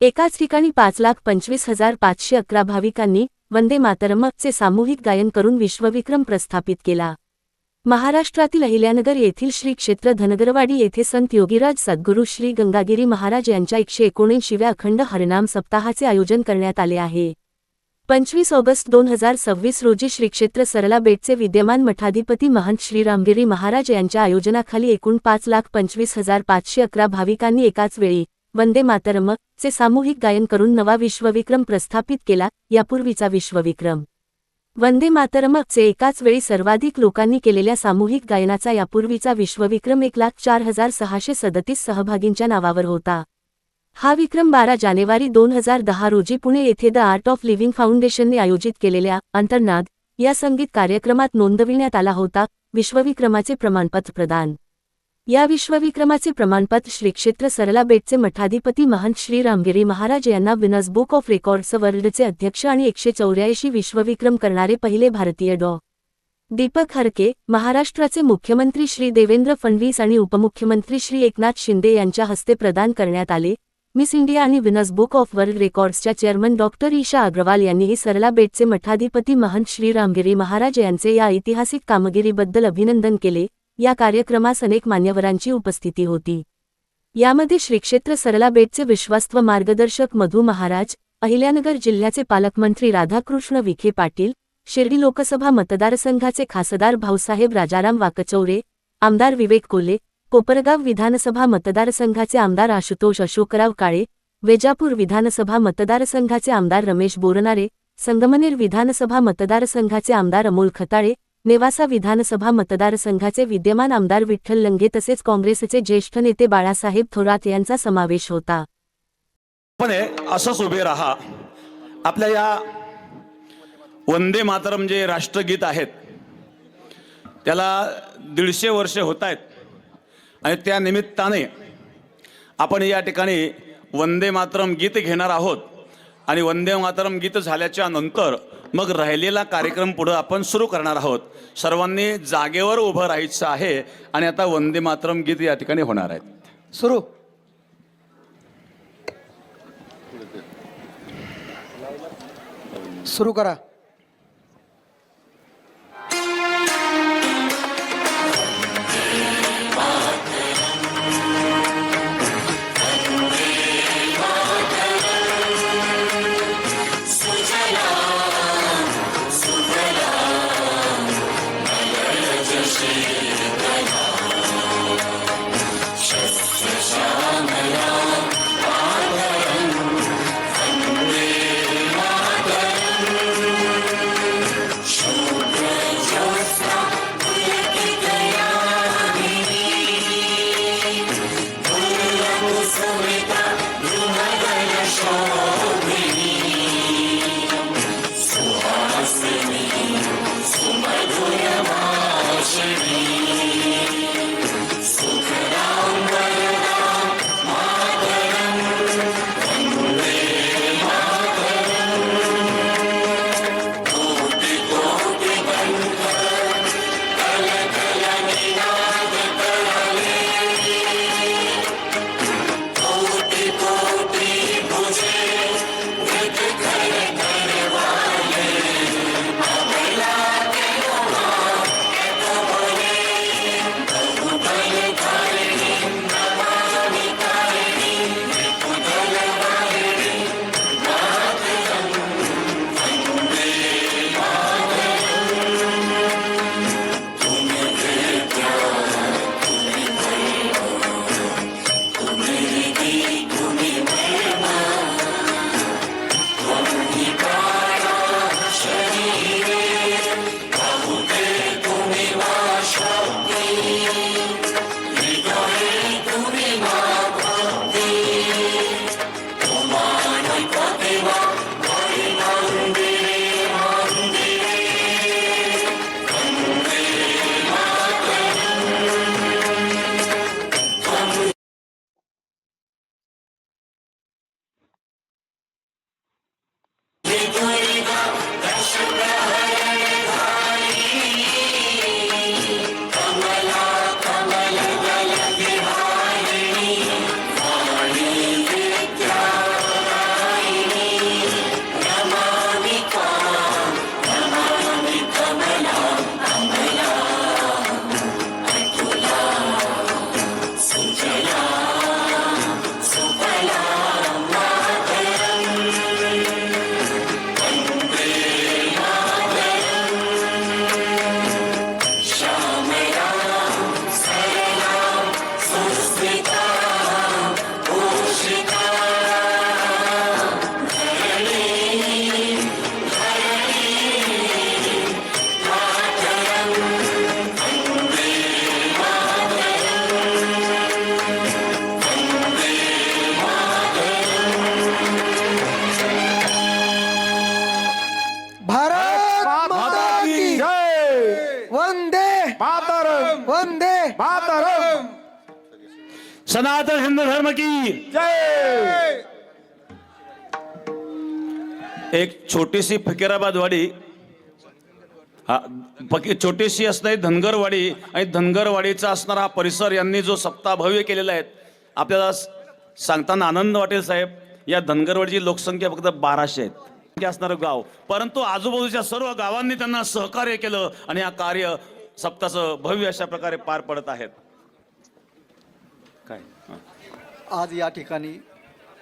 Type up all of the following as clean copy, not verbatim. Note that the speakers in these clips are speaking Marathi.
एकाच ठिकाणी 5,25,511 भाविकांनी वंदे मातरमचे सामूहिक गायन करून विश्वविक्रम प्रस्थापित केला। महाराष्ट्रातील अहिल्यानगर येथील श्री क्षेत्र धनगरवाडी येथे संत योगीराज सद्गुरू श्री गंगागिरी महाराज यांच्या 179व्या अखंड हरिनाम सप्ताहाचे आयोजन करण्यात आले आहे। 25 ऑगस्ट 2026 रोजी श्री क्षेत्र सरला बेटचे विद्यमान मठाधिपती महंत श्री रामगिरी महाराज यांच्या आयोजनाखाली एकूण 5,25,511 भाविकांनी एकाच वेळी वंदे मातरमचे सामूहिक गायन करून नवा विश्वविक्रम प्रस्थापित केला। यापूर्वीचा विश्वविक्रम वंदे मातरमचे एकाच वेळी सर्वाधिक लोकांनी केलेल्या सामूहिक गायनाचा यापूर्वीचा विश्वविक्रम 1,04,637 सहभागींच्या नावावर होता। हा विक्रम 12 जानेवारी 2010 रोजी पुणे येथे द आर्ट ऑफ लिव्हिंग फाउंडेशनने आयोजित केलेल्या अंतर्नाद या संगीत कार्यक्रमात नोंदविण्यात आला होता। विश्वविक्रमाचे प्रमाणपत्र प्रदान। या विश्वविक्रमाचे प्रमाणपत्र श्री क्षेत्र सरला बेटचे मठाधिपती महंत श्री रामगिरी महाराज यांना गिनीज बुक ऑफ रेकॉर्ड्स वर्ल्डचे अध्यक्ष आणि 184 विश्वविक्रम करणारे पहिले भारतीय डॉ. दीपक हरके, महाराष्ट्राचे मुख्यमंत्री श्री देवेंद्र फडणवीस आणि उपमुख्यमंत्री श्री एकनाथ शिंदे यांच्या हस्ते प्रदान करण्यात आले। मिस इंडिया आणि गिनीज बुक ऑफ वर्ल्ड रेकॉर्ड्सच्या चेअरमन डॉक्टर ईशा अग्रवाल यांनीही सरला बेटचे मठाधिपती महंत श्री रामगिरी महाराज यांचे या ऐतिहासिक कामगिरीबद्दल अभिनंदन केले। या कार्यक्रमास अनेक मान्यवरांची उपस्थिती होती। यामध्ये श्री क्षेत्र सरला बेटचे विश्वास्त मार्गदर्शक मधु महाराज, अहिल्यानगर जिल्ह्याचे पालकमंत्री राधाकृष्ण विखे पाटील, शिर्डी लोकसभा मतदारसंघाचे खासदार भाऊसाहेब राजाराम वाकचौरे, आमदार विवेक कोल्हे, कोपरगाव विधानसभा मतदारसंघाचे आमदार आशुतोष अशोकराव काळे, वेजापूर विधानसभा मतदारसंघाचे आमदार रमेश बोरनारे, संगमनेर विधानसभा मतदारसंघाचे आमदार अमोल खताळे, नेवासा विधानसभा मतदारसंघाचे विद्यमान आमदार विठ्ठल लंगे तसेच काँग्रेसचे ज्येष्ठ नेते बाळासाहेब थोरात यांचा समावेश होता। पण असंच उभे राहा। आपल्या या वंदे मातरम जे राष्ट्रगीत आहेत त्याला 150 वर्षे होत आहेत आणि त्या निमित्ताने आपण या ठिकाणी वंदे मातरम गीत घेणार आहोत आणि वंदे मातरम गीत झाल्याच्या नंतर मग राहिलेला कार्यक्रम पुढे आपण सुरू करणार आहोत। सर्वांनी जागेवर उभं राहायचं आहे आणि आता वंदे मातरम गीत या ठिकाणी होणार आहेत। सुरू सुरू करा। सनातन हिंदू धर्म की जय. एक छोटीशी फकीराबादवाडी, छोटीशी असणारी धनगरवाडी आणि धनगरवाडीचा असणारा हा परिसर यांनी जो सप्ताह भव्य केलेला आहे, आपल्याला सांगताना आनंद वाटेल साहेब, या धनगरवाडीची लोकसंख्या फक्त 1200 आहेत असणारं गाव, परंतु आजूबाजूच्या सर्व गावांनी त्यांना सहकार्य केलं आणि हा कार्य सप्ताहाचं भव्य अशा प्रकारे पार पडत आहेत. काय आज या ठिकाणी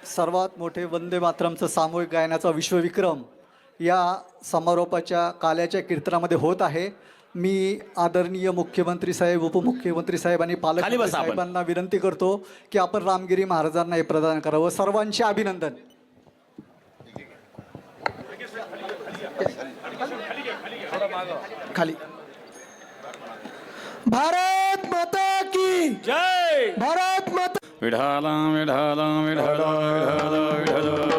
सर्वात मोठे वंदे मातरमचं सामूहिक गायनाचा विश्वविक्रम या समारोपाच्या काल्याच्या कीर्तनामध्ये होत आहे. मी आदरणीय मुख्यमंत्री साहेब, उपमुख्यमंत्री साहेब आणि पालकमंत्री बसा आपण. साहेबांना विनंती करतो की आपण रामगिरी महाराजांना हे प्रदान करावं. सर्वांचे अभिनंदन. खाली. भारत माता की जय. भारत माता. विढाला विढाला विढाला विढाला विढाला